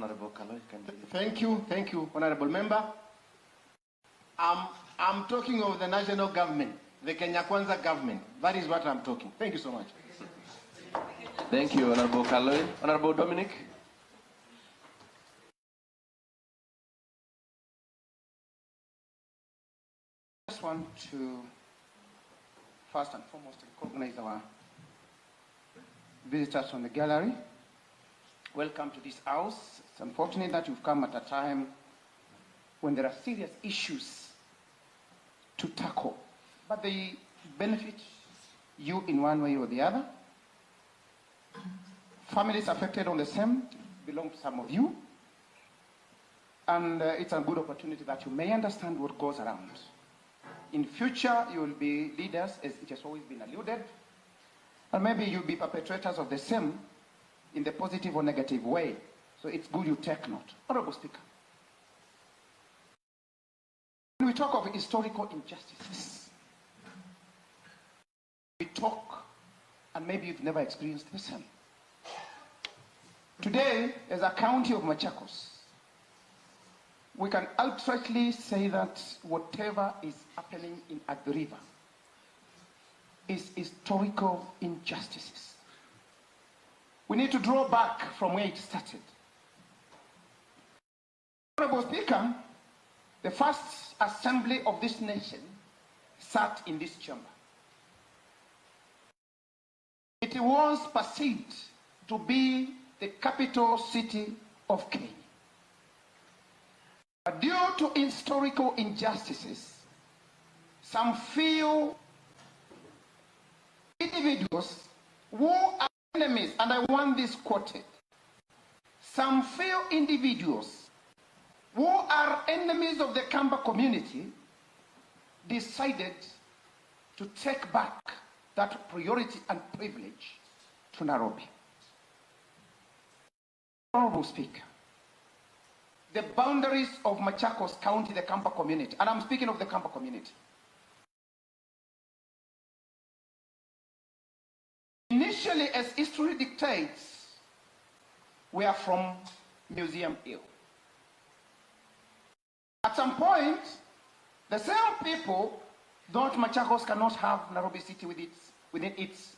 Honorable Kaloi. Thank you, Honorable Member. I'm talking of the national government, the Kenya Kwanza government. That is what I'm talking. Thank you so much. Thank you, Honorable Kaloi. Honorable Dominic. I just want to first and foremost recognize our visitors from the gallery. Welcome to this house. It's unfortunate that you've come at a time when there are serious issues to tackle, but they benefit you in one way or the other. Families affected on the same belong to some of you, and it's a good opportunity that you may understand what goes around. In future, you will be leaders, as it has always been alluded, and maybe you'll be perpetrators of the same in the positive or negative way. So it's good you take note. Honorable Speaker, when we talk of historical injustices, we talk, and maybe you've never experienced the same. Today, as a county of Machakos, we can outrightly say that whatever is happening in Athi River is historical injustices. We need to draw back from where it started. Honorable Speaker, the first assembly of this nation sat in this chamber. It was perceived to be the capital city of Kenya. But due to historical injustices, some few individuals who are enemies, and I want this quoted, some few individuals who are enemies of the Kamba community decided to take back that priority and privilege to Nairobi. Honorable Speaker, the boundaries of Machakos County, the Kamba community, and I'm speaking of the Kamba community, initially, as history dictates, we are from Museum Hill. At some point, the same people thought Machakos cannot have Nairobi City within its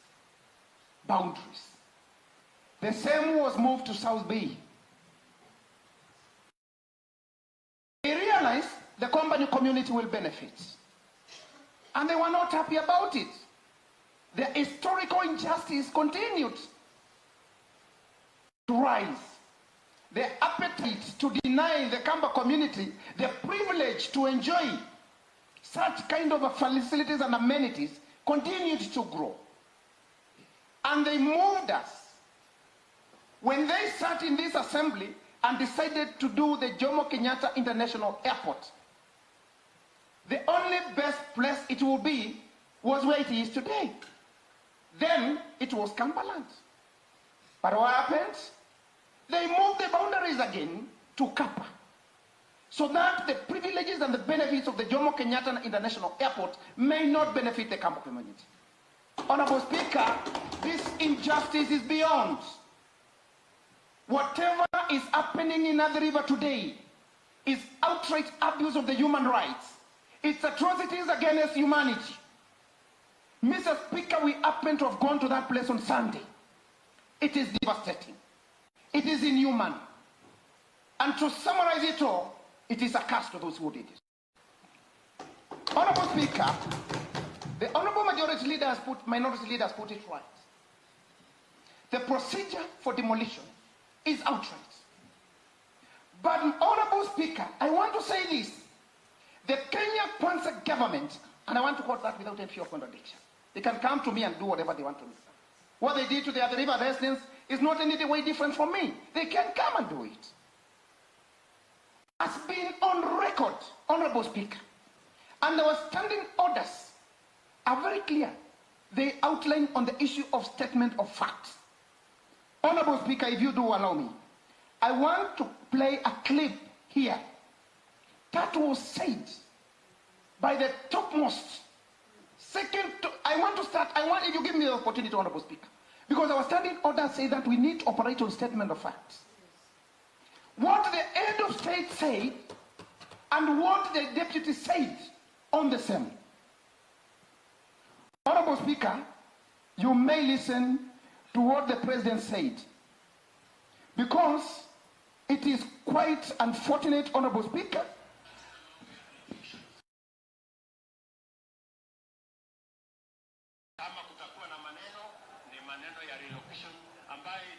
boundaries. The same was moved to South Bay. They realized the company community will benefit, and they were not happy about it. The historical injustice continued to rise. The appetite to deny the Kamba community the privilege to enjoy such kind of facilities and amenities continued to grow. And they moved us. When they sat in this assembly and decided to do the Jomo Kenyatta International Airport, the only best place it will be was where it is today. Then it was Kampaland. But what happened? They moved the boundaries again to Kapa, so that the privileges and the benefits of the Jomo Kenyatta International Airport may not benefit the Kamba community. Honorable Speaker, this injustice is beyond. Whatever is happening in Athi River today is outright abuse of the human rights. It's atrocities against humanity. Mr. Speaker, we happen to have gone to that place on Sunday. It is devastating. It is inhuman. And to summarize it all, it is a curse to those who did it. Honorable Speaker, the Honorable Minority Leader has put it right. The procedure for demolition is outright. But Honorable Speaker, I want to say this. The Kenya Kwanza government, and I want to quote that without any fear of contradiction, they can come to me and do whatever they want to do. What they did to the Athi River residents is not in any way different from me. They can come and do it. Has been on record, Honorable Speaker, and our standing orders are very clear. They outline on the issue of statement of facts. Honorable Speaker, if you do allow me, I want to play a clip here that was said by the topmost. If you give me the opportunity, Honorable Speaker, because our standing orders say that we need to operate on statement of facts. state said and what the deputy said on the same. Honorable Speaker, you may listen to what the president said, because it is quite unfortunate, Honorable Speaker, kama kutakuwa na maneno ni maneno ya relocation ambaye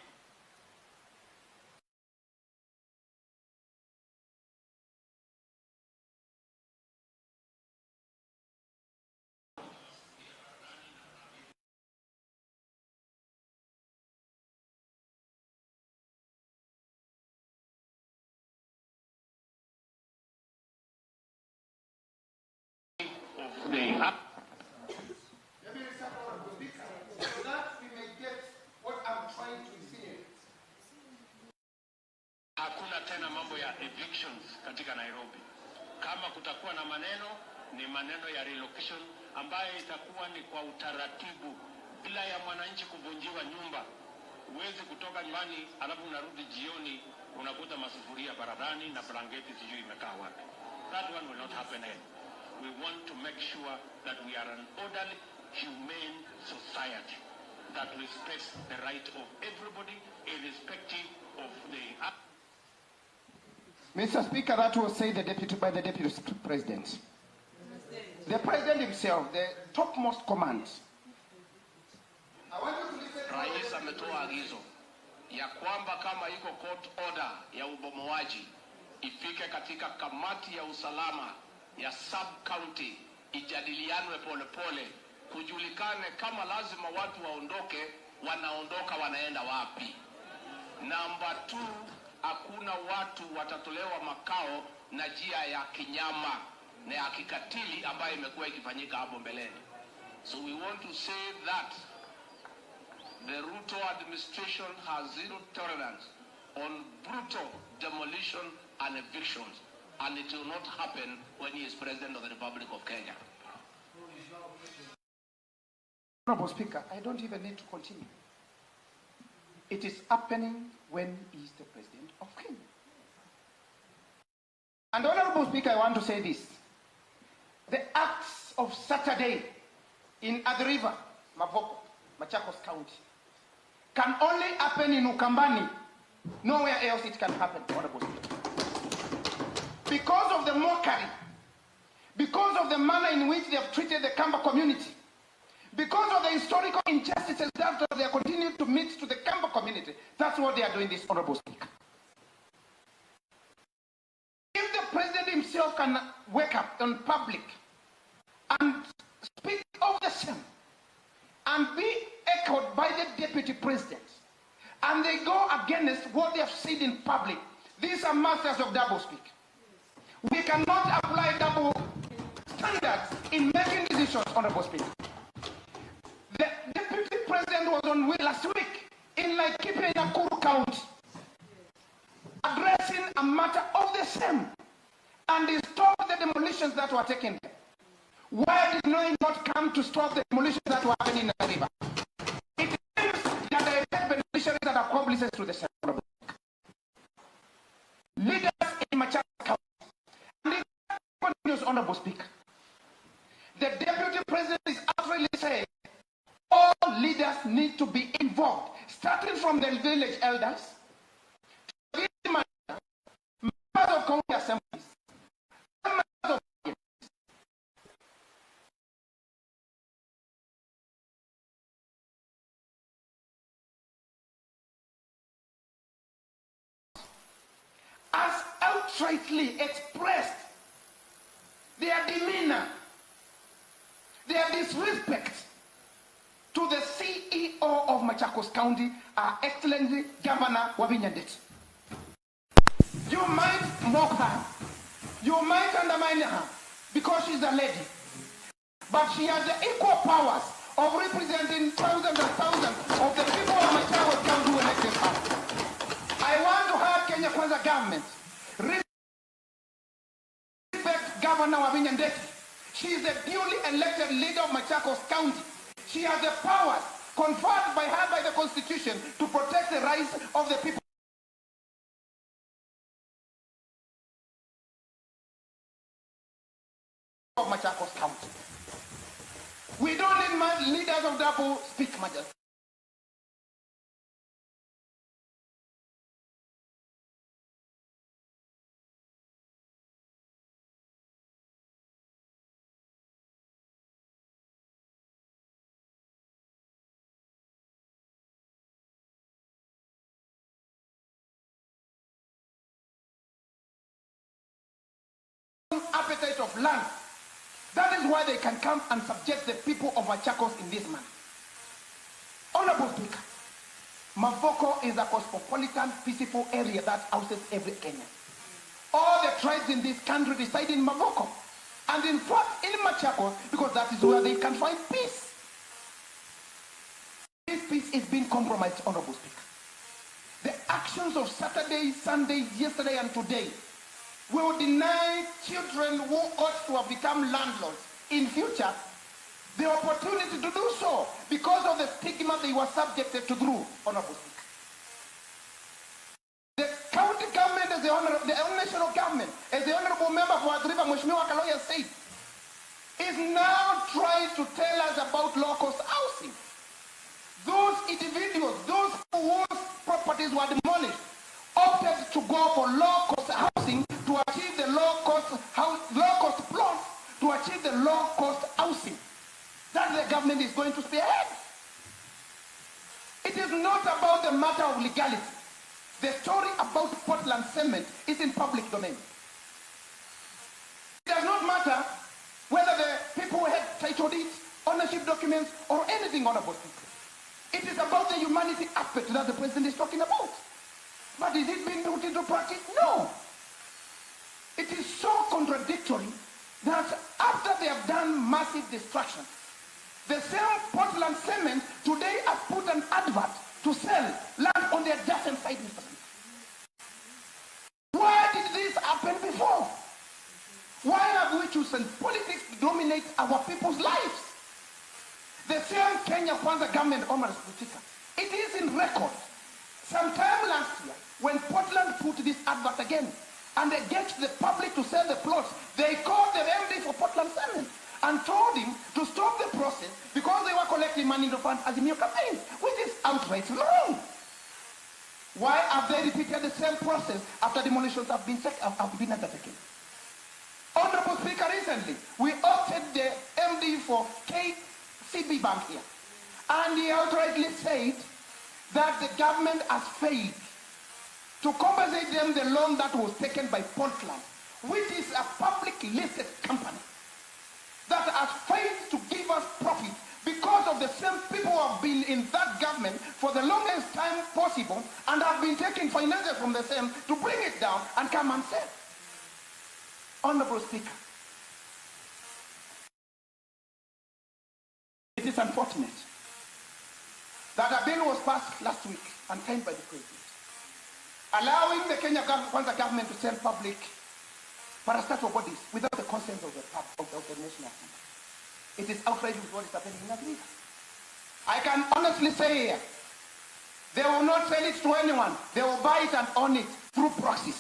of the so that we may get what I'm trying to say. hakuna tena mambo ya evictions katika Nairobi. Kama kutakuwa na maneno ni maneno ya relocation ambayo itakuwa ni kwa utaratibu bila ya mwananchi kuvunjiwa nyumba. Huwezi kutoka nyumbani alafu unarudi jioni unakuta masufuria baradani na blanketi sijui imekaa wapi. That one will not happen here. We want to make sure that we are an orderly, humane society that respects the right of everybody, irrespective of the... Mr. Speaker, that was said by the Deputy President. The President himself, the topmost command. I want you to listen to Rais ametoa agizo ya kwamba kama iko court order ya ubomoaji ifike katika kamati ya usalama ya sub-county, ijadilianwe polepole, kujulikane kama lazima watu waondoke, wanaondoka wanaenda wapi. Number 2, hakuna watu watatolewa makao na njia ya kinyama na ya kikatili ambayo imekuwa ikifanyika hapo mbeleni. So we want to say that the Ruto administration has zero tolerance on brutal demolition and evictions, and it will not happen when he is President of the Republic of Kenya. Honorable Speaker, I don't even need to continue. It is happening when he is the President of Kenya. And Honorable Speaker, I want to say this. The acts of Saturday in Athi River, Machakos County, can only happen in Ukambani. Nowhere else it can happen, Honorable Speaker. Because of the mockery, because of the manner in which they have treated the Kamba community, because of the historical injustices that they are continuing to meet to the Kamba community, that's what they are doing this, Honorable Speaker. If the President himself can wake up in public and speak of the same, and be echoed by the Deputy President, and they go against what they have said in public, these are masters of double speak. We cannot apply double standards in making decisions, Honorable Speaker. The Deputy President was on last week in Laikipia in Nakuru County, addressing a matter of the same, and he stopped the demolitions that were taken there. Why did he not come to stop the demolitions that were happening in the river? It seems that the direct beneficiaries that are accomplices to the same. Leaders in Machakos County, and it continues, Honorable Speaker. The Deputy President is actually saying all leaders need to be involved, starting from the village elders, to the village manager, members of county assemblies, members of as outrightly expressed their demeanor, their disrespect to the CEO of Machakos County, our Excellency Governor Wavinya Ndeti. You might mock her, you might undermine her because she's a lady, but she has the equal powers of representing thousands and thousands of the people of Machakos County who elected her. I want to have Kenya Kwanza government respect Governor Wavinya Ndeti. She is the duly elected leader of Machakos County. She has the powers conferred by her by the Constitution to protect the rights of the people. of Machakos County. We don't need leaders of double speak, Majesty. Appetite of land. That is why they can come and subject the people of Machakos in this manner. Honorable Speaker, Mavoko is a cosmopolitan, peaceful area that houses every Kenyan. All the tribes in this country reside in Mavoko. And in fact, in Machakos, because that is where they can find peace. This peace is being compromised, Honorable Speaker. The actions of Saturday, Sunday, yesterday, and today will deny children who ought to have become landlords in future the opportunity to do so because of the stigma they were subjected to through, Honorable Speaker. The county government, as the national government, as the Honorable Member for Athi, Mheshimiwa Kaloya said, is now trying to tell us about low-cost housing. Those individuals, those whose properties were demolished, opted to go for low-cost housing to achieve the low-cost plots to achieve the low-cost housing that the government is going to spearhead. It is not about the matter of legality. The story about Portland Cement is in public domain. It does not matter whether the people had title deeds, ownership documents, or anything honorable people. It is about the humanity aspect that the president is talking about. But is it being put into practice? No. It is so contradictory that after they have done massive destruction, the same Portland Cement today has put an advert to sell land on the adjacent side, Mr. Speaker. Why did this happen before? Why have we chosen politics to dominate our people's lives? The same Kenya Kwanza government, Honorable Speaker, it is in record. Sometime last year, when Portland put this advert again, and they get the public to sell the plots, they called the MD for Portland Cement and told him to stop the process because they were collecting money to fund Azimio campaigns, which is outright wrong. Why have they repeated the same process after demolitions have been undertaken? Honorable Speaker, recently, we opted the MD for KCB Bank here, and he outrightly said that the government has failed to compensate them the loan that was taken by Portland, which is a public listed company that has failed to give us profit because of the same people who have been in that government for the longest time possible and have been taking finances from the same to bring it down and come and sell. Honorable Speaker, it is unfortunate that a bill was passed last week and signed by the president, allowing the Kenya Kwanza government to sell public parastatal bodies without the consent of the national assembly. It is outrageous with what is happening in Athi. I can honestly say here, they will not sell it to anyone. They will buy it and own it through proxies.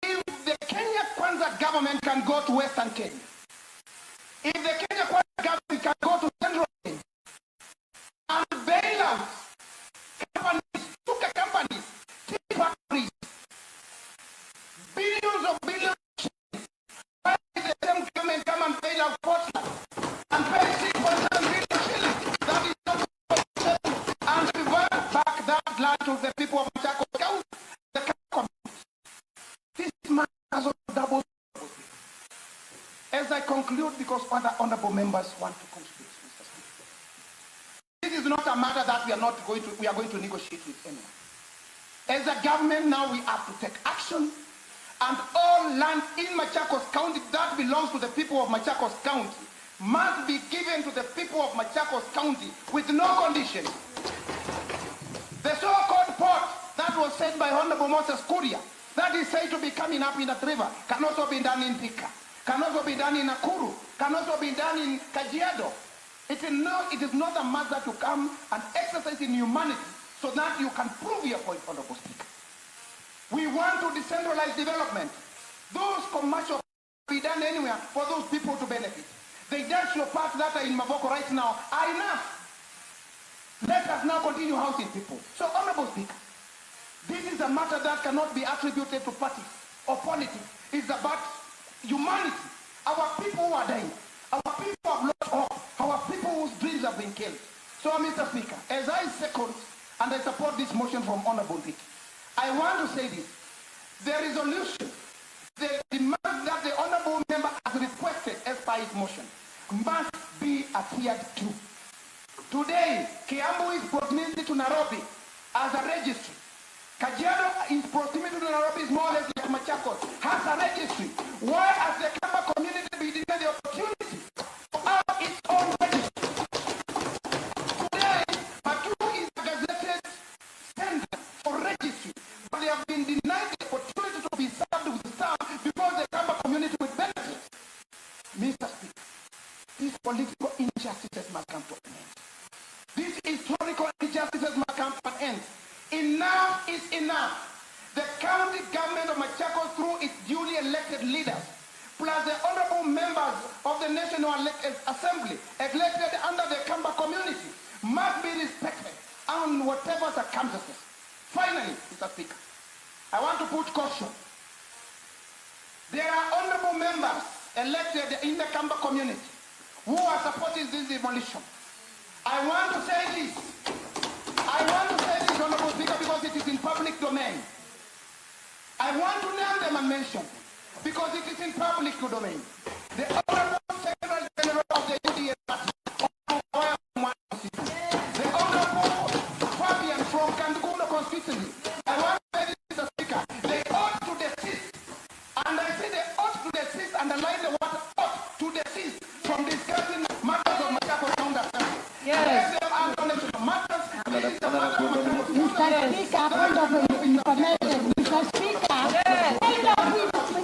If the Kenya Kwanza government can go to Western Kenya, if the Kenya Kwanza government can go to Central Kenya and bail out companies, sugar companies, tea factories, billions of billions, why did the same government come and bail out Portland and pay 6.7 billion shillings? That is not and revert back that land to the people of Machakos County. This man has a double. As I conclude, because other honorable members want to contribute, Mr. Speaker. This is not a matter that we are going to negotiate with anyone. As a government now, we have to take action, and all land in Machakos County that belongs to the people of Machakos County must be given to the people of Machakos County with no conditions. The so-called port that was said by Honorable Moses Kuria, that is said to be coming up in that river, can also be done in Thika, can also be done in Nakuru, can also be done in Kajiado. It is not a matter to come and exercise in humanity so that you can prove your point, Honorable Speaker. We want to decentralize development. Those commercial be done anywhere for those people to benefit. The industrial parks that are in Mavoko right now are enough. Let us now continue housing people. So, Honorable Speaker, this is a matter that cannot be attributed to parties or politics. It's about humanity. Our people who are dying. Our people have lost hope. Our people whose dreams have been killed. So, Mr. Speaker, as I second and I support this motion from Honorable Vic, I want to say this. The resolution, the demand that the Honorable Member has requested as per his motion, must be adhered to. Today, Kiambu is proximity to Nairobi as a registry. Kajiado is proximity to Nairobi is more or less like Machakos, has a registry. Why has the Kamba community been denied the opportunity to have its own registry? Today, Matu is a gazetted center for registry, but they have been denied the opportunity to be served with staff because the Kamba community will benefit. Mr. Speaker, these political injustices must come to an end. These historical injustices must come to an end. Enough is enough. The county government of Machakos, through its duly elected leaders, plus the honorable members of the National Assembly, elected under the Kamba community, must be respected on whatever circumstances. Finally, Mr. Speaker, I want to put caution. There are honorable members elected in the Kamba community who are supporting this demolition. I want to say this. Honorable Speaker, because it is in public domain. I want to name them and mention them because it is in public domain. The Honorable Secretary General of the UDA Party, the Honorable Fabian from Kandukuno constituency. I want to say this, Mr. Speaker. They ought to desist. And I say they ought to desist, underline the word ought to desist from discussing matters of Machakos County Assembly. Yes. Let them answer national matters. This is a matter of Machakos. Mr. Speaker, point of information. Mr. Speaker, point of information.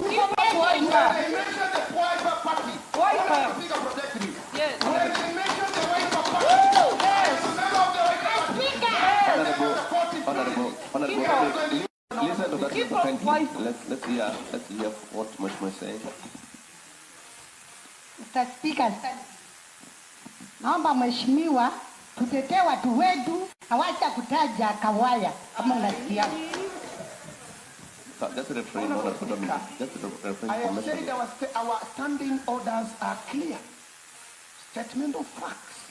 They mentioned the Wiper Party. Wiper. Speaker, protect me. Yes. When they mentioned the Wiper Party, Yes. the member of the Wiper Party. Honorable, listen to that. Keep Thank you. voice. Let's hear what Mheshimiwa is saying. Mr. Speaker, naomba mheshimiwa tutetee watu wetu, hawacha kutaja Kawaya kama unasikia. Just refrain, Honorable Dominic. Just refrain I from have said mentioning. our standing orders are clear. Statement of facts.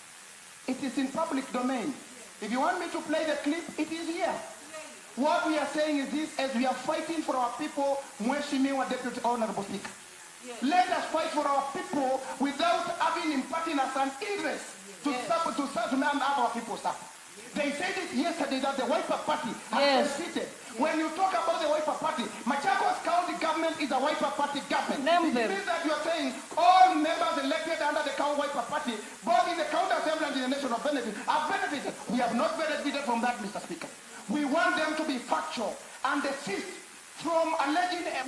It is in public domain. If you want me to play the clip, it is here. What we are saying is this: as we are fighting for our people, Mheshimiwa Deputy Honorable Speaker, let us fight for our people without having imparting us an interest to have our people suffer. They said it yesterday that the Wiper Party has conceded. When you talk about the Wiper Party, Machakos County government is a Wiper Party government. It means that you are saying all members elected under the county Wiper Party, both in the county assembly and in the national benefit, have benefited. We have not benefited from that, Mr. Speaker. We want them to be factual and desist from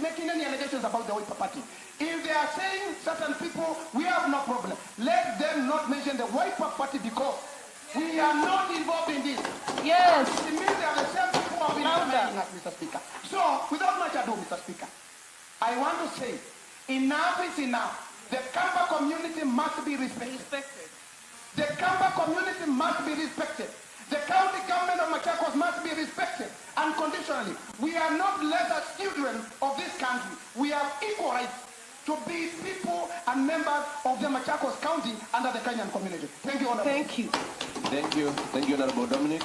making any allegations about the Wiper Party. If they are saying certain people, we have no problem. Let them not mention the Wiper Party because we are not involved in this. Yes. It means they are the same people who have been undermining us, Mr. Speaker. So, without much ado, Mr. Speaker, I want to say, enough is enough. The Kamba community must be respected. The Kamba community must be respected. The county government of Machakos must be respected unconditionally. We are not lesser children of this country. We have equal rights to be people and members of the Machakos County under the Kenyan community. Thank you, Honorable. Thank you. Thank you, Honorable Dominic.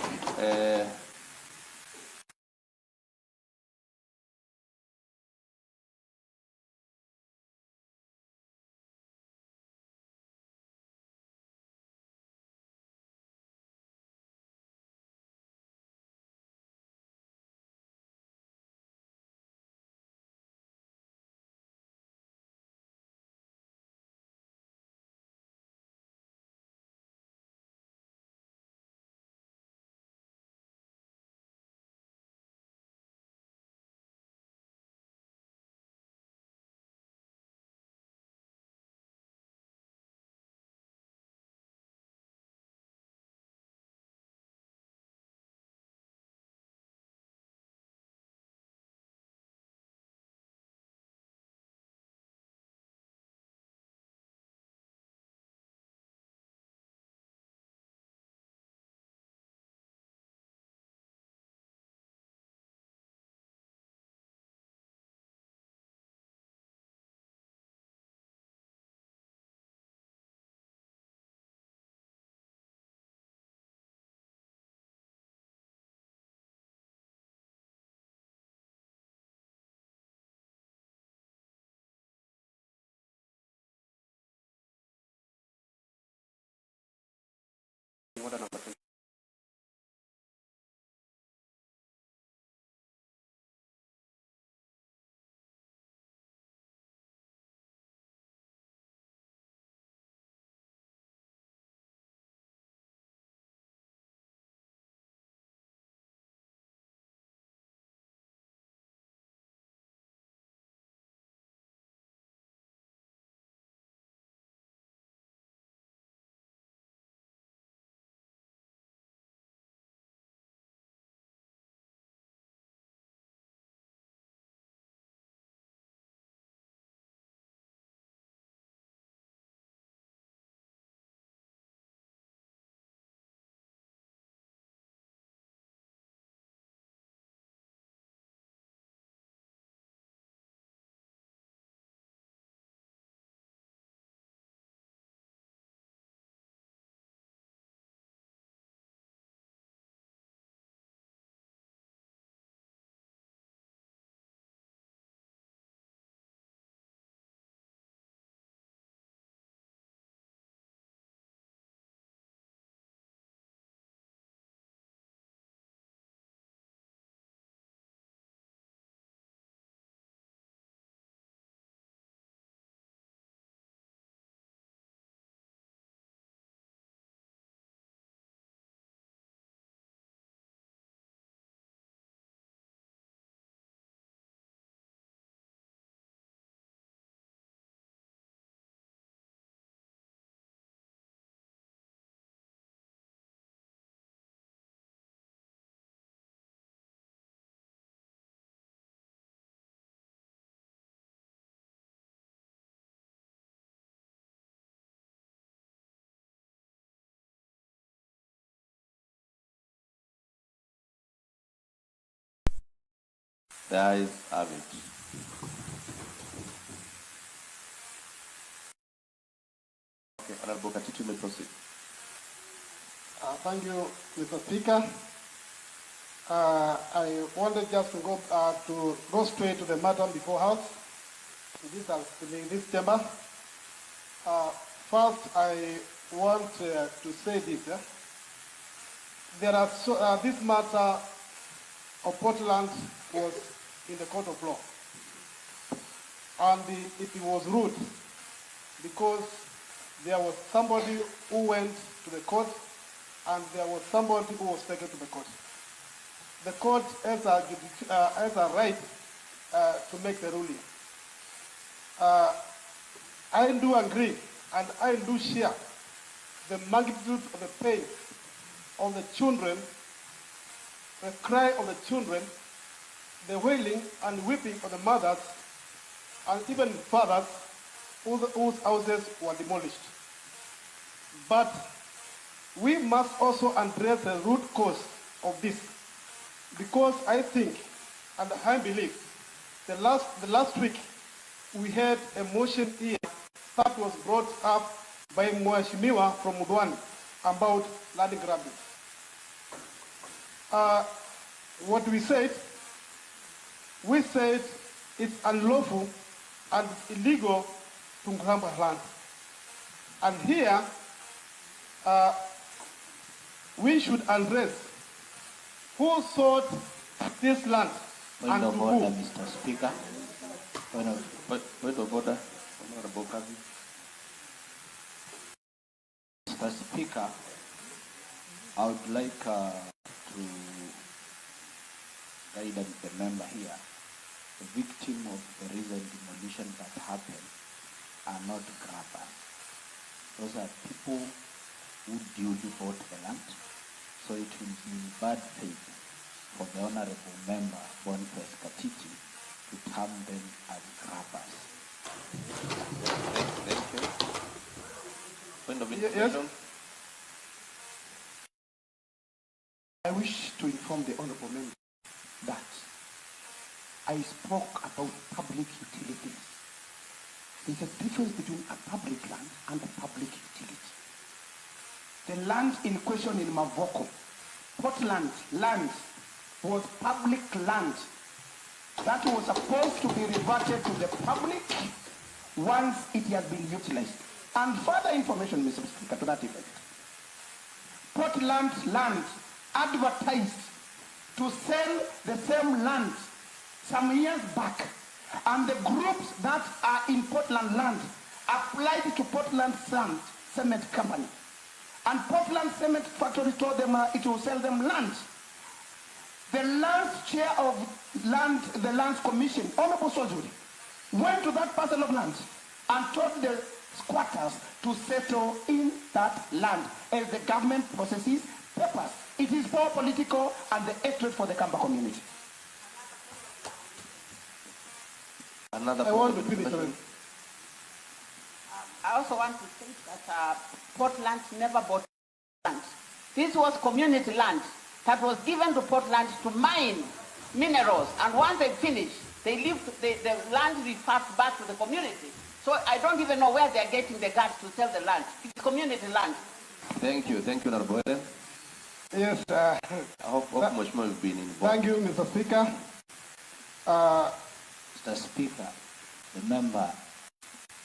order number 20. The ayes have it. Okay, Honorable Katitu, may proceed. Thank you, Mr. Speaker. I wanted just to go straight to the matter before House. In this chamber. First, I want to say this. There are this matter of Portland was in the court of law, and it was ruled because there was somebody who went to the court and there was somebody who was taken to the court. The court has a right to make the ruling. I do agree and I do share the magnitude of the pain of the children, the cry of the children, the wailing and weeping of the mothers and even fathers whose houses were demolished. But we must also address the root cause of this, because I think and I believe the last week we had a motion here that was brought up by Mheshimiwa from Mudwani about land grabbing. What we said it's unlawful and illegal to grab land. And here, we should address who sought this land and to who. Mr. Speaker. Point of order. Honorable Kazi. Mr. Speaker, I would like to guide the member here. The victim of the recent demolition that happened are not grabbers. Those are people who duly bought the land. So it will be in bad faith for the Honorable Member, Boniface Katiti, to term them as grabbers. Thank you. Point of Yes. information. I wish to inform the Honorable Member that I spoke about public utilities. There's a difference between a public land and a public utility. The land in question in Mavoko, Portland land, was public land that was supposed to be reverted to the public once it has been utilized. And further information, Mr. Speaker, to that effect. Portland land advertised to sell the same land some years back, and the groups that are in Portland land applied to Portland Cement Company, and Portland Cement Factory told them it will sell them land. The land chair of the Lands Commission, Honorable Sojuri, went to that parcel of land and told the squatters to settle in that land as the government processes papers. It is for political and the hatred for the Kamba community. Another I want to finish. I also want to think that Portland never bought land. This was community land that was given to Portland to mine minerals, and once they finished, the land referred back to the community. So I don't even know where they're getting the guts to sell the land. It's community land. Thank you, Honorable. Yes. I hope much more you've been involved. Thank you, Mr. Speaker. Mr. Speaker, the member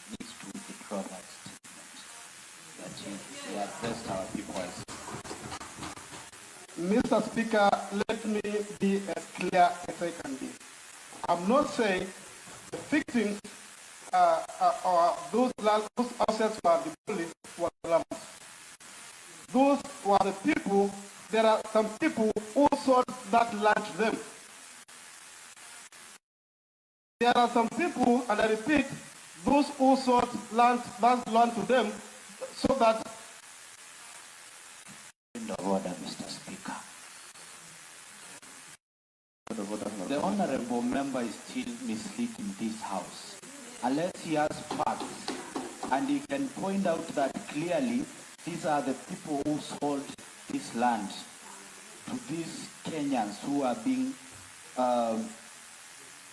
needs to withdraw that statement that he addressed our people as. Mr. Speaker, let me be as clear as I can be. I'm not saying the victims or those assets were demolished were slums. Those were the people, there are some people who sold that land to them. There are some people, and I repeat, those who sold that land to them so that. Point of order, Mr. Speaker. The honorable member is still misleading this house. Unless he has facts and he can point out that clearly these are the people who sold this land to these Kenyans who are being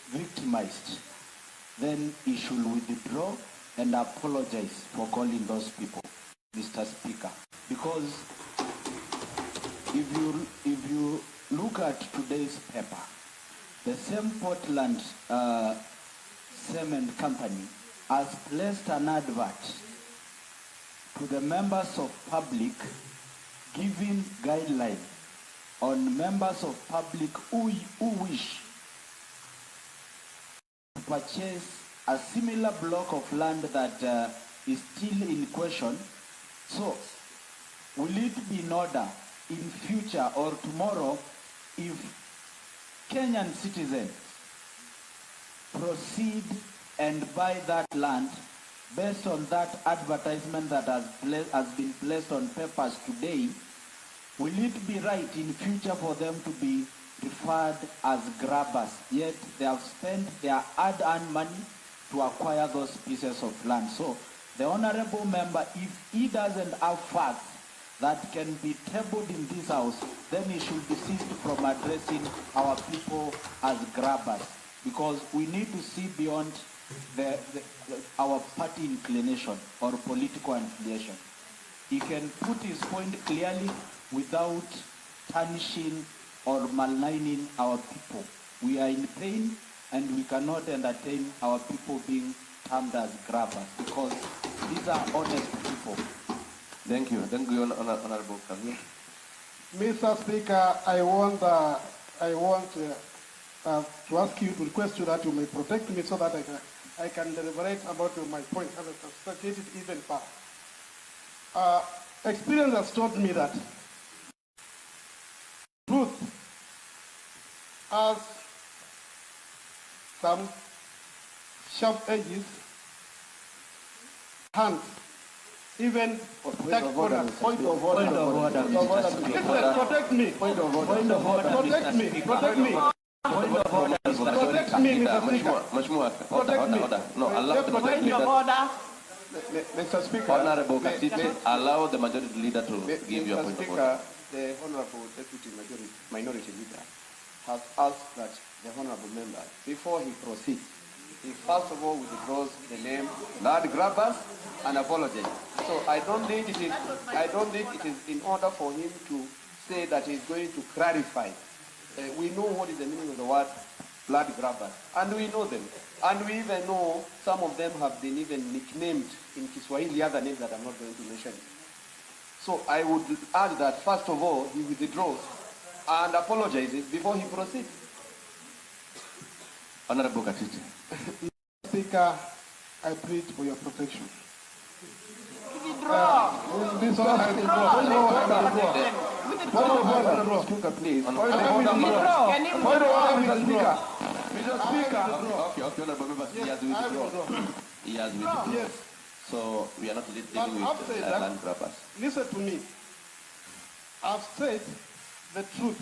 victimized, then he should withdraw and apologize for calling those people, Mr. Speaker. Because if you look at today's paper, the same Portland Cement Company has placed an advert to the members of public giving guidelines on members of public who wish to purchase a similar block of land that is still in question. So, will it be in order in future or tomorrow if Kenyan citizens proceed and buy that land based on that advertisement that has been placed on papers today, will it be right in future for them to be referred as grabbers, yet they have spent their hard-earned money to acquire those pieces of land? So the honorable member, if he doesn't have facts that can be tabled in this house, then he should desist from addressing our people as grabbers, because we need to see beyond our party inclination or political affiliation. He can put his point clearly without tarnishing or maligning our people. We are in pain and we cannot entertain our people being termed as grabbers, because these are honest people. Thank you, Honorable Kamil. Mr. Speaker, I want to ask you, to request you that you may protect me so that I can deliberate about my point and substantiate it even further. Experience has taught me that truth has some sharp edges, hands, even Point of order. Protect me. Point of order. Protect me. Protect me. Protect me, Mr. Speaker. Much more. Protect me. No, allow the majority Point of leader. order. Mr. Speaker. Honorable Katibe, allow the majority leader to give you a point of order. The Honorable Deputy Minority Leader has asked that the Honorable Member, before he proceeds, he first of all withdraws the name land grabbers and apologize. So I don't think it is in order for him to say that he's going to clarify. We know what is the meaning of the word blood grabbers, and we know them. And we even know some of them have been even nicknamed in Kiswahili other names that I'm not going to mention. So I would add that, first of all, he withdraws and apologizes before he proceeds. Honorable Katiti. Speaker, I plead for your protection. Withdraw. This one I withdraw. Point of order, Speaker, please. Point of order, Withdraw. Can you Point of order, withdraw? Mr. Speaker. Mr. Speaker. Okay, Honorable Member, he has withdrawn. He has withdrawn. Yes. So we are not dealing But with after that, land grabbers. listen to me. I've said the truth.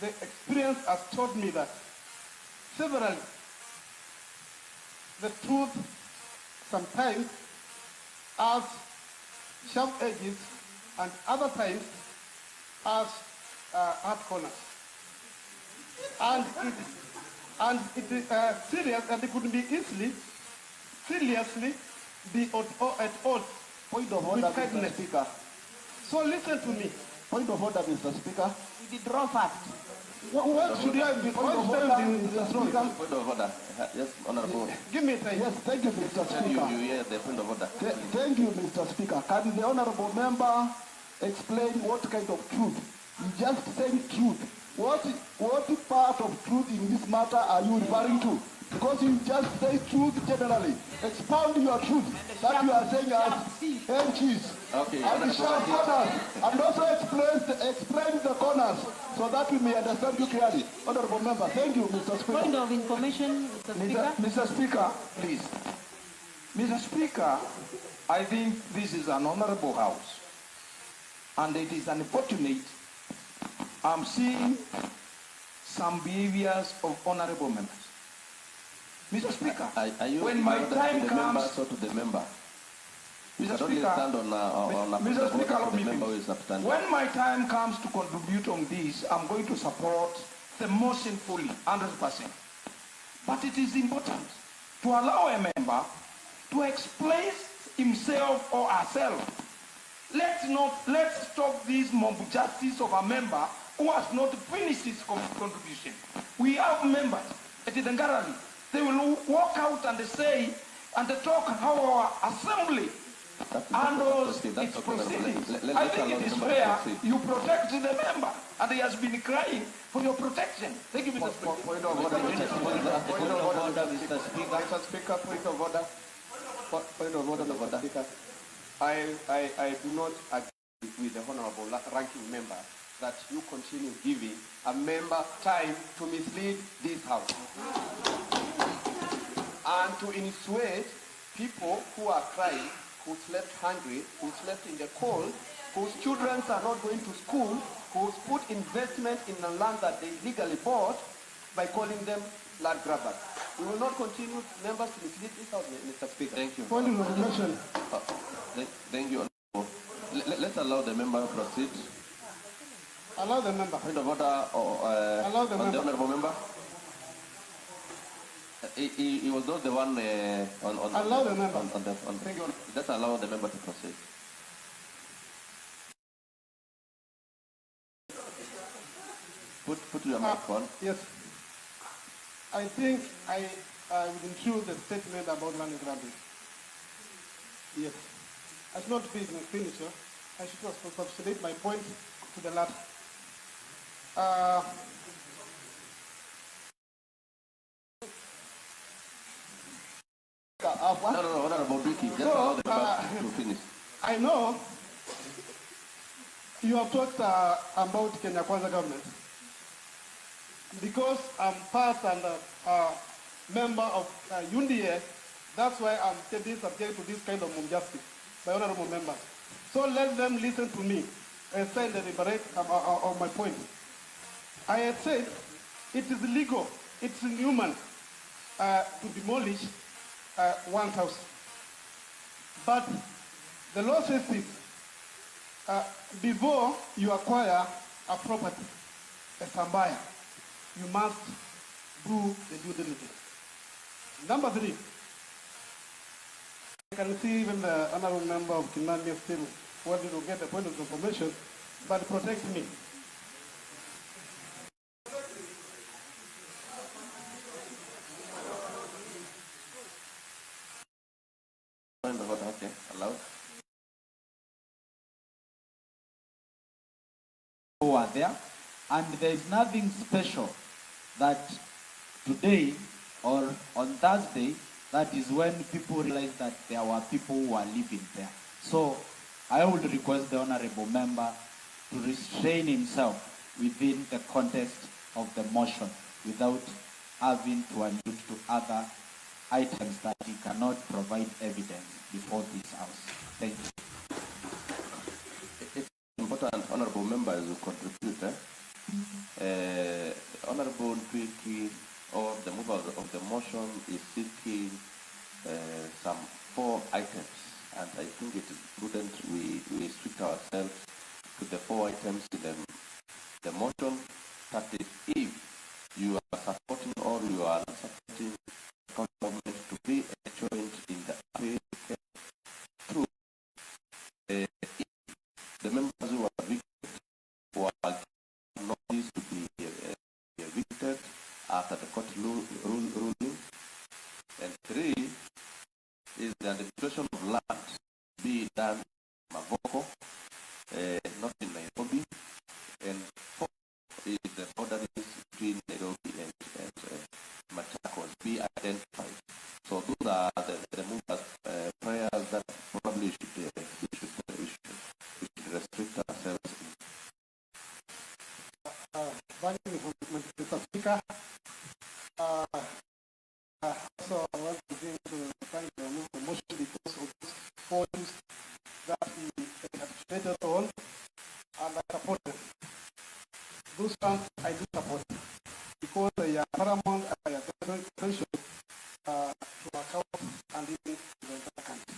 The experience has taught me that severally, the truth sometimes has sharp edges and other times has hard corners. And it is serious, and it could be seriously be at odds. Point of order, With Mr. kindness. Speaker. So listen to me. Point of order, Mr. Speaker. Withdraw first. What should I be? Point of What order, should Mr. I be? Speaker. Point of order. Yes, Honorable. Give me time. Yes, thank you, Mr. You Speaker. hear the point of order. Thank you, Mr. Speaker. Can the honorable member explain what kind of truth? You just said truth. What part of truth in this matter are you referring to? Because you just say truth generally. Expound your truth that you are saying as edges. Okay, And sharp corners. And also explain the corners so that we may understand you clearly. Honorable member, thank you, Mr. Speaker. Point of information, Mr. Speaker. Mr. Speaker, please. Mr. Speaker, I think this is an honorable house. And it is unfortunate I'm seeing some behaviors of honorable members. Mr. Speaker, Are you when my to time the comes, members or to the member? Mr. I don't Speaker, stand on a Mr. Speaker, let the me member who finish. is abstaining. When my time comes to contribute on this, I'm going to support the motion fully, 100%. But it is important to allow a member to explain himself or herself. Let's stop this mob justice of a member who has not finished his contribution. We have members at the Ngarali. They will walk out and say and talk how our assembly handles its proceedings. I think it is fair you protect the member, and he has been crying for your protection. Thank you, Mr. Speaker. Point of order, Mr. Speaker. Mr. Speaker, point of order. Point of order, Mr. Speaker. I do not agree with the honorable ranking member that you continue giving a member time to mislead this house and to insinuate people who are crying, who slept hungry, who slept in the cold, whose children are not going to school, who's put investment in the land that they legally bought by calling them land grabbers. We will not continue members to mislead this house, Mr. Speaker. Thank you. Point of information. Thank you, Honorable. Let's allow the member to proceed. Allow the member. Point of order Allow the on member. the honorable member. He was not the one on Allow the member. Thank you. Let's allow the member to proceed. Put your mic on. Yes. I think I would include the statement about land grabbing. Yes. I should not finish. I should substantiate my point to the latter. No, Honorable Vicky, just allow the member to finish. I know you have talked about Kenya Kwanza government. Because I'm part and member of UNDA, that's why I'm being subject to this kind of injustice by honorable members. So let them listen to me and say and deliberate on my point. I had said it is legal, it's inhuman to demolish one's house. But the law says this, before you acquire a property, a sambaya, you must do the due diligence. Number 3, I can see even the honorable member of Kinania still wanted to get a point of information, but protect me. Okay, allowed. And there is nothing special that today or on Thursday, that is when people realize that there were people who were living there. So I would request the honorable member to restrain himself within the context of the motion without having to allude to other items that he cannot provide evidence before this House. Thank you. It's important honorable members who contribute. Honorable Twiki, or the mover of the motion, is seeking some 4 items, and I think it is prudent we restrict ourselves to the 4 items in the motion. That is, if you are supporting or you are supporting the county government to be a joint in the appeal, to the members who are evicted, who are noticed to be evicted after the court ruling. And 3 is the administration of land be done in Mavoko, not in Nairobi. And 4 is the boundaries between Nairobi and Machakos be identified. So those are the movers' prayers that probably we should restrict ourselves. Thank you, Mr. Speaker. So I want to thank the motion because of these points that he has stated on, and I support them. Those ones I do support because they are paramount and they are essential to account and even to the entire country.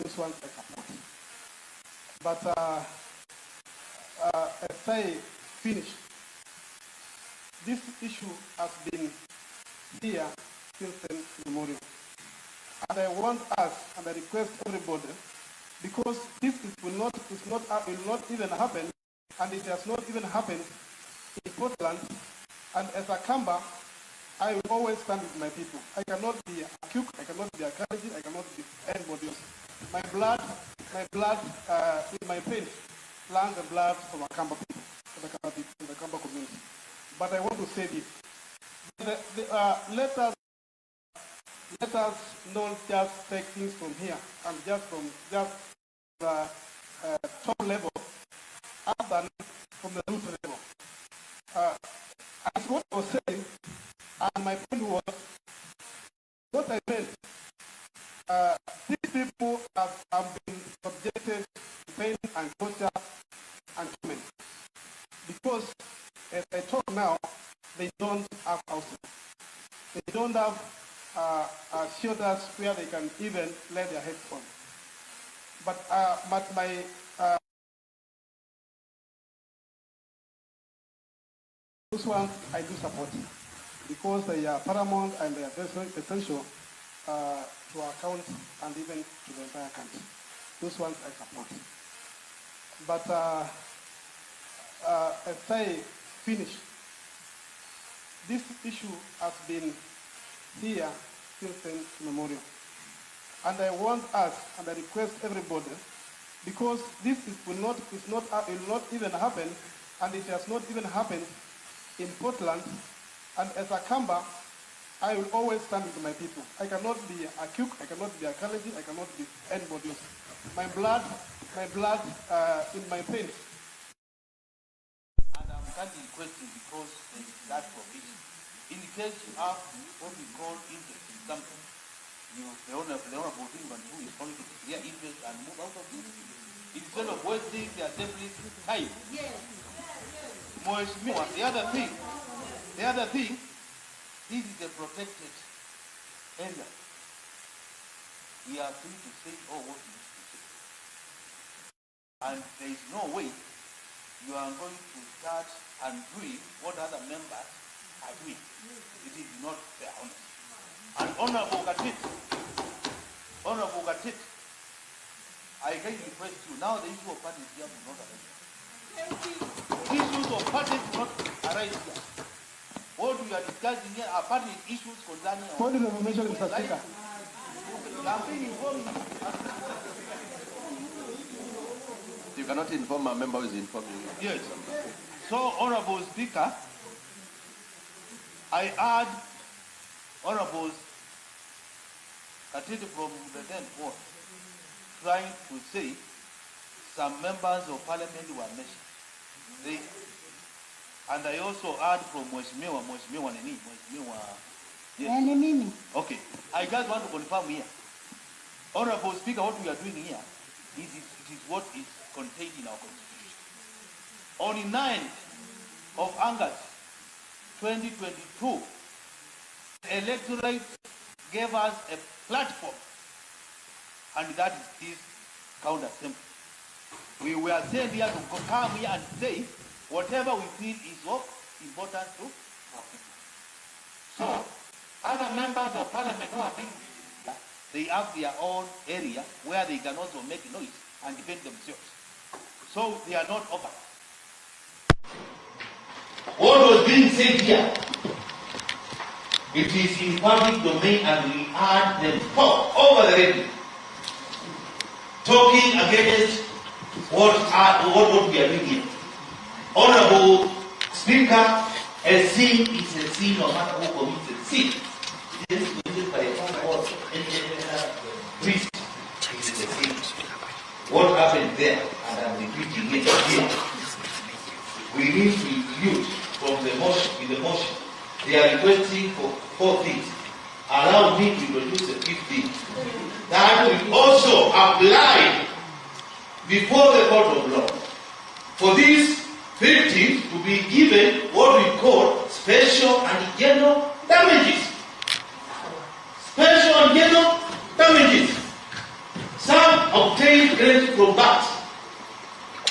Those ones I support. But as I finish, this issue has been here since then memorial. And I want us, and I request everybody, because this will not even happen, and it has not even happened in Portland, and as a Kamba, I will always stand with my people. I cannot be a Kuk, I cannot be a Karaji, I cannot be anybody else. My blood in my veins runs the blood of a Kamba people, of the Kamba community. But I want to say this. Let us not just take things from here and just from the top level, other from the root level. As what I was saying, and my point was, what I meant, these people have been subjected to pain and torture and torment. Because as I talk now, they don't have housing. They don't have shelters where they can even lay their heads on. But my those ones I do support because they are paramount and they are very essential to our account and even to the entire country. Those ones I support. But as I finish, this issue has been here since then memorial. And I want us, and I request everybody, because this will not even happen, and it has not even happened in Portland, and as a Kamba, I will always stand with my people. I cannot be a Kuk, I cannot be a Kalaji, I cannot be anybody else. My blood in my veins. And I'm standing question because there is that provision. In case you have what we call interest in something, the honorable thing who is going to declare interest and move out of it, instead of wasting their definite time. The other thing, this is a protected area. We are free to say what we wish to say. And there is no way you are going to start and doing what other members are doing. It is not fair, honest. And Honorable Gatit, I can request you, now the issue of parties here will not arise. Issues of parties will not arise here. What we are discussing here are party issues concerning our... Point of information, Mr. Speaker. You cannot inform a member who is informing you. Yes. So, Honorable Speaker, I add Honorable Athi from the 10th ward trying to say some members of parliament were mentioned. And I also add from Mheshimiwa nini? Yes. Okay. I just want to confirm here. Honorable Speaker, what we are doing here it is what is contained in our Constitution. On the 9th of August 2022, the electorate gave us a platform, and that is this counter assembly. We were sent here to come here and say whatever we feel is of importance to our people. So, other members of parliament who are being they have their own area where they can also make noise and defend themselves. So they are not open. What was being said here, it is in public domain and we heard them talk over the radio, talking against what we are doing here. Honorable Speaker, a sin is a sin no matter who commits a sin. It is committed by a priest. What happened there, and I'm repeating it here, we need to include from the motion, in the motion, they are requesting for 4 things. Allow me to introduce a 5th thing. That will also apply before the court of law. For these 5th things to be given what we call special and general damages. Special and general damages. Some obtain credit from that.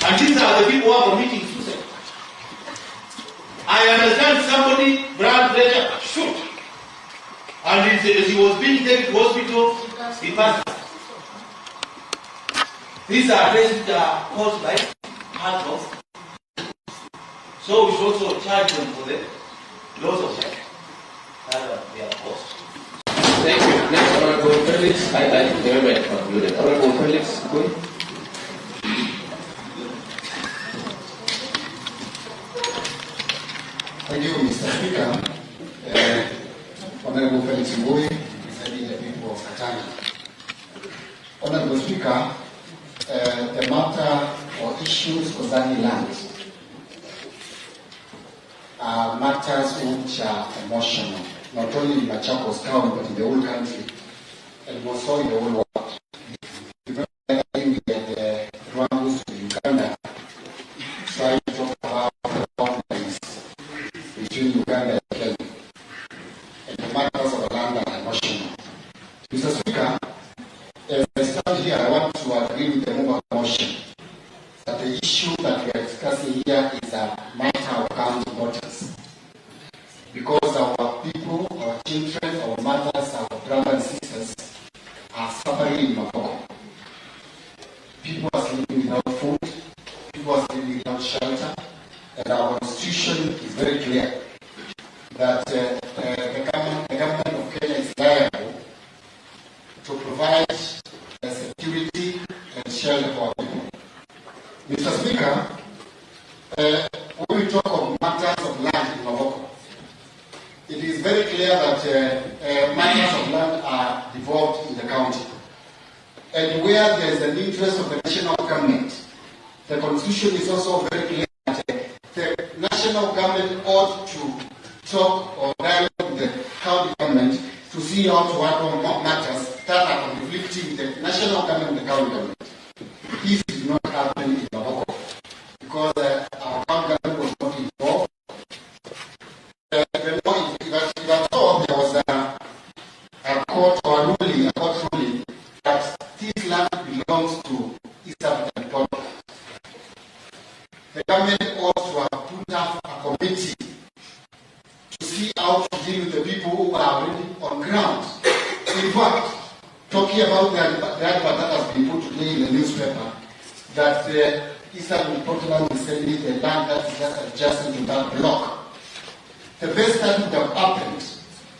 And these are the people who are committing suicide. I understand somebody, blood pressure, shoot. And as he was being taken to hospital, he passed. These are cases which are caused by heart loss. So we should also charge them for the loss of life. That's their cost. Thank you. Next, Honorable Felix. I never concluded. Honorable Felix, go ahead. Thank you, Mr. Speaker. Honorable Felix Ngui, representing the people of Katanga. Honorable Speaker, the matter or issues concerning land are matters which are emotional, not only in Machakos County, but in the whole country, and also in the whole world. Remember, we had the Rwandans to Uganda, trying to talk about the boundaries between Uganda and Kenya, and the matters of land are emotional. Mr. Speaker, as I stand here, I want to agree with the member motion that the issue that we are discussing here is a matter of county importance. Because our people, our children, our mothers, our brothers and sisters are suffering in Machakos. People are sleeping without food, people are sleeping without shelter, and our constitution is very clear that the government of Kenya is liable to provide security and shelter for our people. Mr. Speaker, when we talk of matters of land in Machakos, it is very clear that matters of land are devolved in the county. And where there is an interest of the national government, the constitution is also very clear that the national government ought to talk or dialogue with the county government to see how to work on matters that are conflicting with the national government and the county government. This did not happen in Machakos because our county government was not involved. If at all there was a court ruling that this land belongs to East African Republic, the government ought to have put up a committee to see how to deal with the people who are already on ground. In fact, talking about the advert that has been put today in the newspaper, that the Eastern Portland is selling the land that is just adjacent to that block. The best that would have happened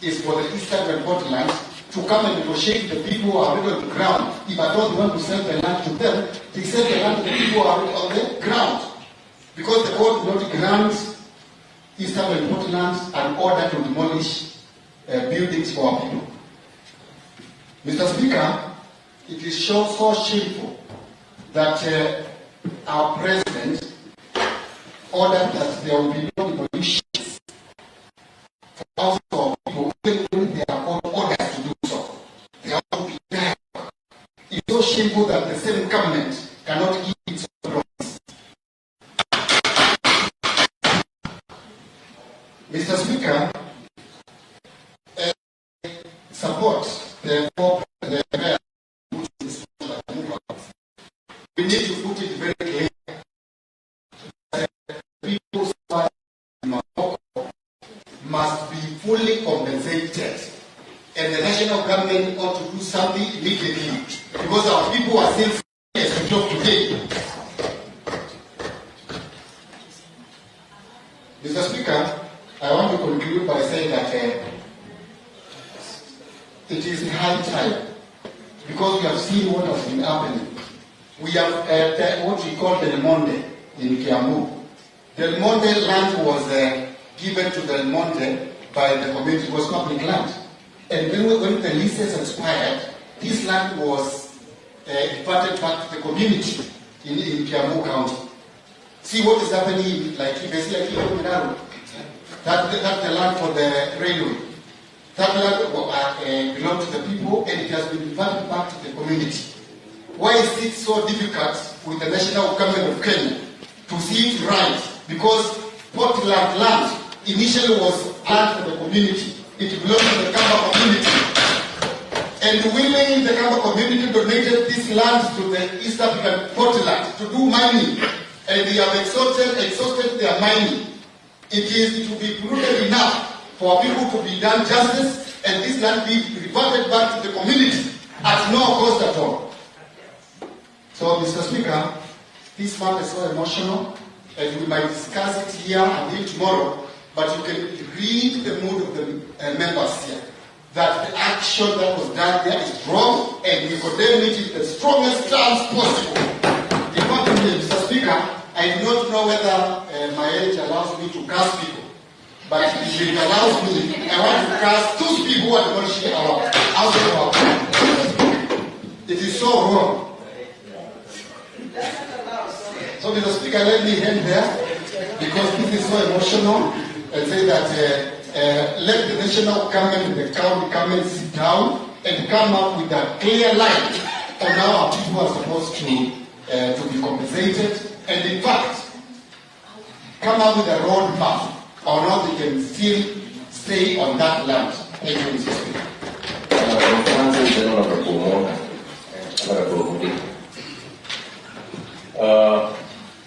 is for the Eastern Portland to come and negotiate with the people who are already on the ground. If I don't want to sell the land to them, they sell the land to the people who are already on the ground. because the court did not grant Eastern and Portland an order to demolish buildings for our people. Mr. Speaker, it is so shameful that our president ordered that there will be no demolitions for thousands of people, even when they are orders to do so. There will be dialogue. It's so shameful that the same government cannot keep its promise. Mr. Speaker, support the we need to put it very clear that people in Machakos must be fully compensated, and the national government ought to do something immediately because our people are still as we talk today. Mr. Speaker, I want to conclude by saying that it is high time, because we have seen what has been happening. We have what we call Del Monte in Kiambu. Del Monte land was given to Del Monte by the community. It was public land. And when the leases expired, this land was reverted back to the community in Kiambu County. See what is happening, like that's the land for the railway. That land belongs to the people, and it has been reverted back to the community. Why is it so difficult with the national government of Kenya to see it right? Because Portland land initially was land for the community. It belonged to the Kamba community. And willingly the Kamba community donated this land to the East African Portland to do mining. And they have exhausted their mining. It will be prudent enough for people to be done justice, and this land be reverted back to the community at no cost at all. So, Mr. Speaker, this matter is so emotional, and we might discuss it here until tomorrow, but you can read the mood of the members here, that the action that was done there is wrong, and we condemn it in the strongest terms possible. Importantly, Mr. Speaker, I do not know whether my age allows me to curse people, but if it allows me, I want to curse those people who are demolishing our house. It is so wrong. So, Mr. Speaker, let me end there, because this is so emotional, and say that let the national government and the county government sit down and come up with a clear line on how our people are supposed to be compensated, and in fact, come up with a roadmap on how they can still stay on that land. Thank you, Mr. Speaker.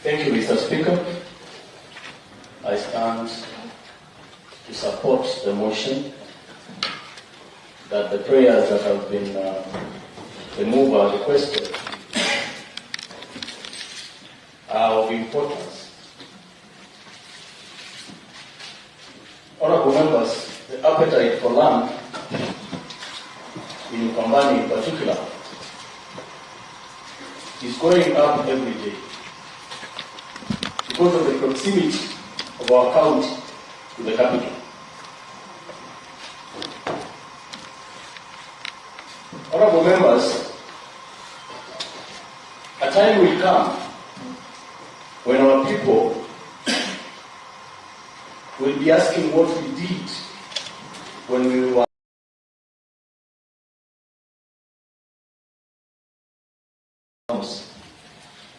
Thank you, Mr. Speaker. I stand to support the motion that the prayers that have been removed are requested are of importance. Honorable members, the appetite for land in Pambani in particular is going up every day because of the proximity of our county to the capital. Honorable members, a time will come when our people will be asking what we did when we were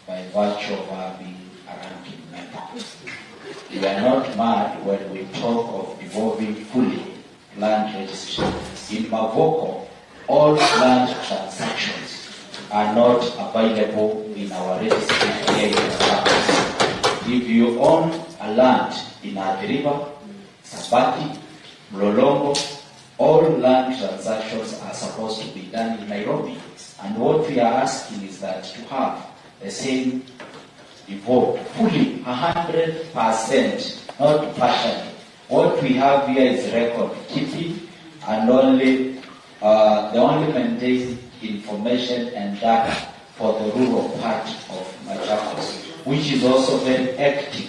by virtue of our being a ranking member. We are not mad when we talk of devolving fully land registry. In Mavoko, all land transactions are not available in our registry here in Machakos. If you own a land in Athi River, Sabati, Mlolongo, all land transactions are supposed to be done in Nairobi. And what we are asking is that to have the same devolved fully, 100%, not partially. What we have here is record keeping, and only the only maintain information and data for the rural part of Machakos. which is also very hectic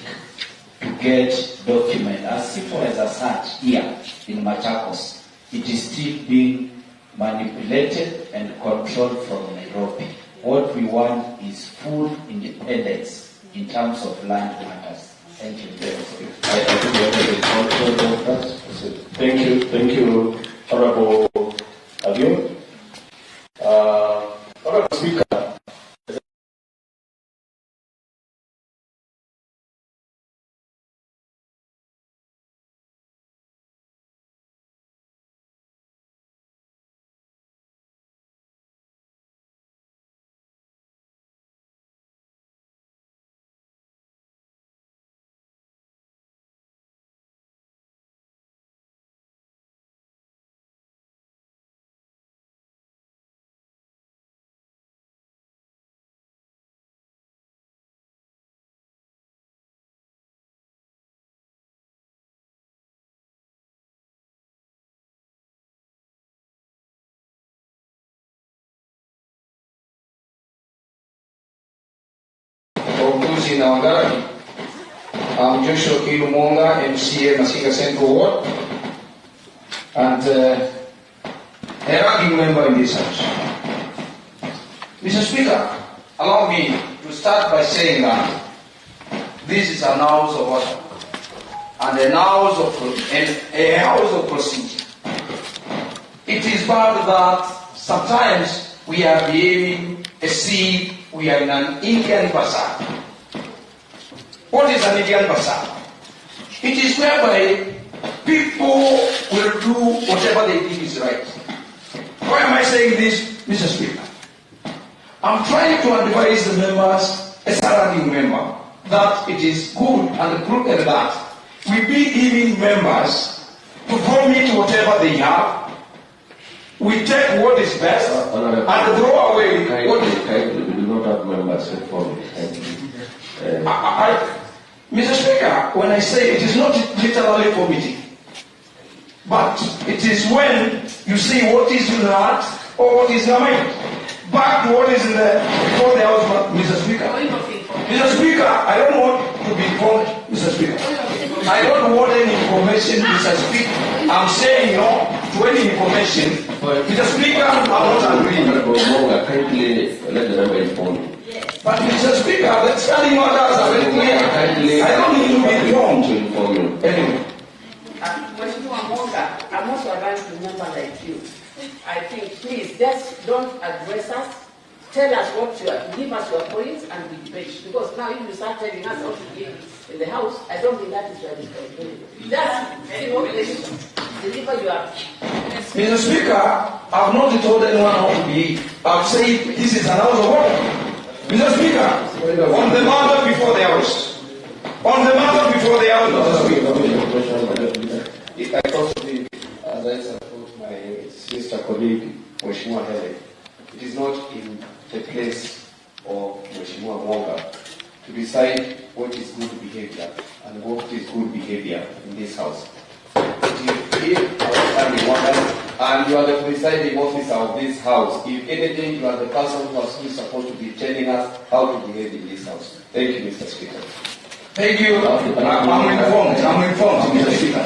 to get document. As simple as a search here in Machakos, it is still being manipulated and controlled from Nairobi. What we want is full independence in terms of land matters. Thank you. I think we have a response. Thank you, Honorable Athi. Honorable Speaker. In Wangari. I'm Joshua Kilumonga, MCA Masinga Central Ward, and a ranking member in this House. Mr. Speaker, allow me to start by saying that this is an house of order and a house of procedure. It is bad that sometimes we are behaving as if we are in an Indian bazaar. What is an Indian bazaar? It is whereby people will do whatever they think is right. Why am I saying this, Mr. Speaker? I'm trying to advise the members, as a ranking member, that it is good and prudent that we be giving members to vomit whatever they have. We take what is best and throw away what is best. We do not have members informed. Mr. Speaker, when I say it is not literally vomiting, but it is when you see what is in the heart or what is in the mind. Back to what is in the before the house, Mr. Speaker. Mr. Speaker, I don't want to be informed, Mr. Speaker. I don't want any information, Mr. Speaker. I'm saying no to any information. Mr. Speaker, I'm not agreeing. Kindly let the member inform you. But Mr. Speaker, the standing orders are very clear. I don't need to be informed. To inform you. Anyway. I'm also a ranking member like you. I think, please, just don't address us. Tell us what you are, give us your points and we debate. Because now if you start telling us how to behave in the House, I don't think that is your responsibility. Just deliver your... Mr. Speaker, I've not told anyone how to behave. I've said this is an house of order. Mr. Speaker, on the matter before the House. On the matter before the House, Mr. Speaker. I also believe, as I support my sister colleague, Mheshimiwa Hele, it is not in the place of Mheshimiwa Mwanga to decide what is good behavior and what is good behavior in this House. If our standing orders and you are the presiding officer of this House, if anything, you are the person who is supposed to be telling us how to behave in this House. Thank you, Mr. Speaker. Thank you. I'm informed, Mr. Speaker.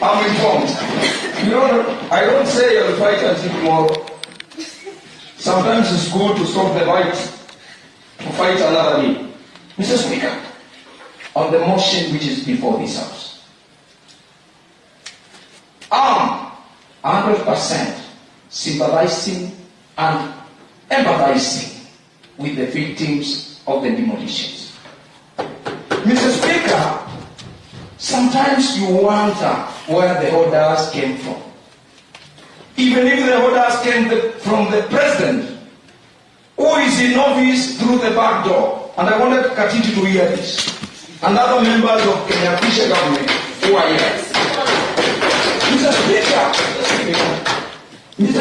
I'm informed. You know, I don't say I'll fight until tomorrow. Sometimes it's good to stop the fight, to fight another day. Mr. Speaker, on the motion which is before this House, I'm 100% sympathizing and empathizing with the victims of the demolitions. Mr. Speaker, sometimes you wonder where the orders came from. Even if the orders came from the president, who is in office through the back door, and I wanted Katiti to hear this, and other members of Kenya Fisher government who are here. Mr.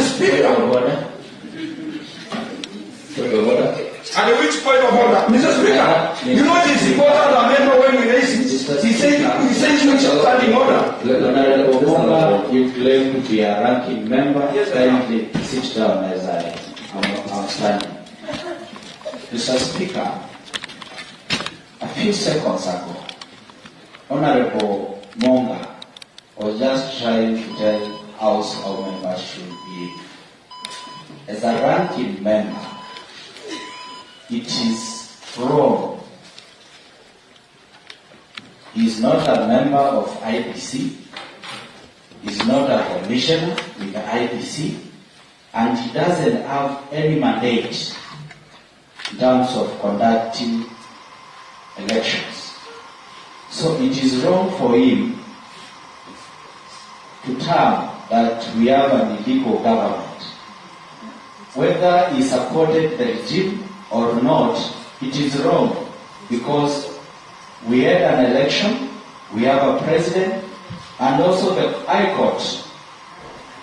Speaker, at which point of order? Mr. Speaker, you know it is important that member when we raise it, he says which standing order. You claim to be a ranking member, kindly sit down as I'm standing. Mr. Speaker, few seconds ago, Honorable Monga was just trying to tell House how members should be. As a ranking member, it is wrong. He is not a member of IBC, he is not a commissioner with the IBC, and he doesn't have any mandate in terms of conducting elections. So it is wrong for him to term that we have an illegal government. Whether he supported the regime or not, it is wrong, because we had an election, we have a president, and also the High Court,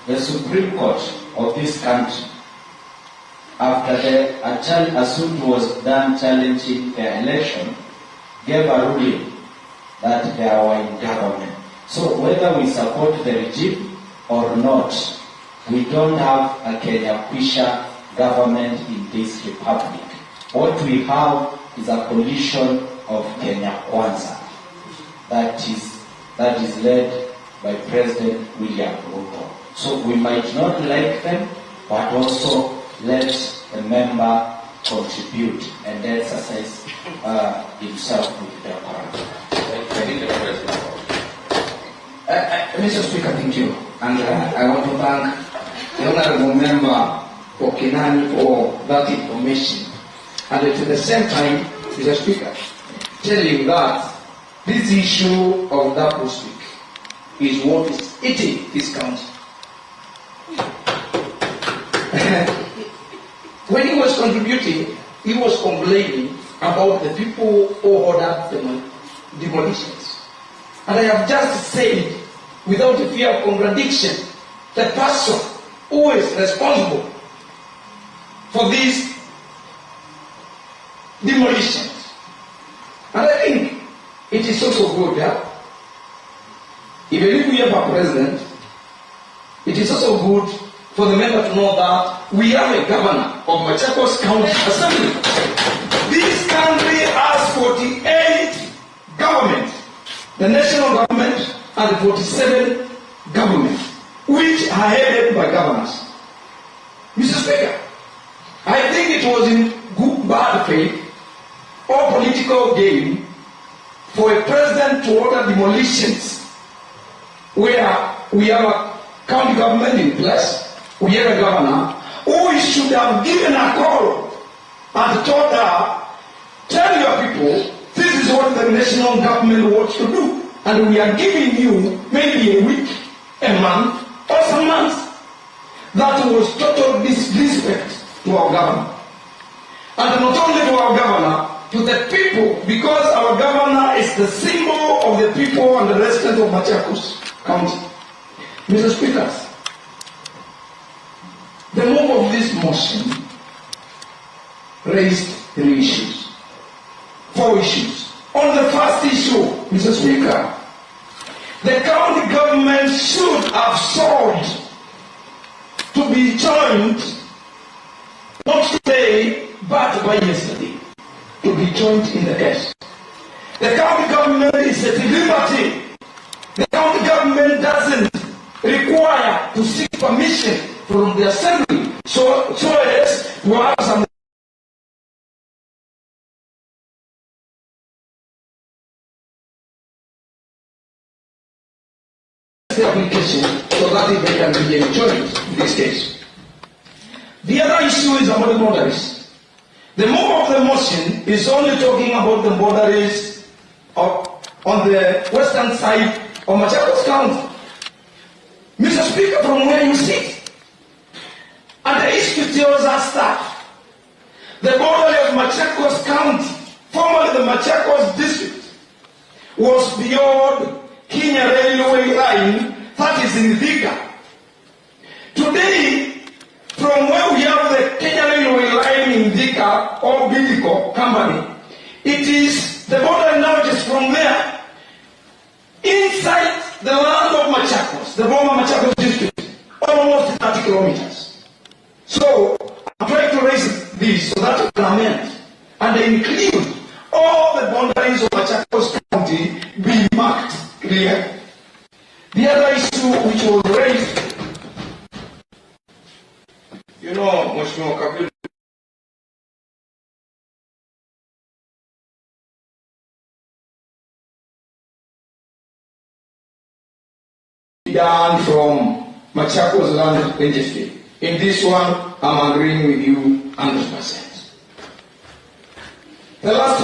the Supreme Court of this country, after Asunt was done challenging the election, gave a ruling that they were in government. So whether we support the regime or not, we don't have a Kenya Kwisha government in this republic. What we have is a coalition of Kenya Kwanza that is led by President William Ruto. So we might not like them, but also let a member contribute and exercise himself with their power. Mr. Speaker, thank you. And I want to thank the Honorable Member for Kenani for that information. And at the same time, Mr. Speaker, tell you that this issue of that speak is what is eating this country. When he was contributing, he was complaining about the people who ordered the demolitions. And I have just said, without a fear of contradiction, the person who is responsible for these demolitions. And I think it is also good, even if we have a president, it is also good for the member to know that we have a governor of Machakos County Assembly. This country has 48 governments, the national government and the 47 governments, which are headed by governors. Mr. Speaker, I think it was in good bad faith or political game for a president to order demolitions where we have a county government in place, we have a governor who should have given a call and told her, tell your people, this is what the national government wants to do, and we are giving you maybe a week, a month, or some months. That was total disrespect to our governor. And not only to our governor, to the people, because our governor is the symbol of the people and the residents of Machakos County. Mr. Speakers, the move of this motion raised 3 issues, 4 issues. On the first issue, Mr. Speaker, the county government should have sought to be joined, not today, but by yesterday, to be joined in the case. The county government is at liberty. The county government doesn't require to seek permission from the assembly, so as to have some application so that they can be enjoined in this case. The other issue is about the boundaries. The move of the motion is only talking about the boundaries on the western side of Machakos County. Mr. Speaker, from where you sit, and the Iskitiosa staff, the boundary of Machakos County, formerly the Machakos district, was beyond Kenya railway line, that is in Thika. Today, from where we have the Kenya railway line in Thika or Bidiko company, it is the border now is from there inside the land of Machakos, the former Machakos district, almost 30 kilometers. So I'm trying to raise this so that we can amend and include all the boundaries of clear. The other issue which was raised, Mheshimiwa Kabir, done from Machakos land registry. In this one, I'm agreeing with you 100%. The last one.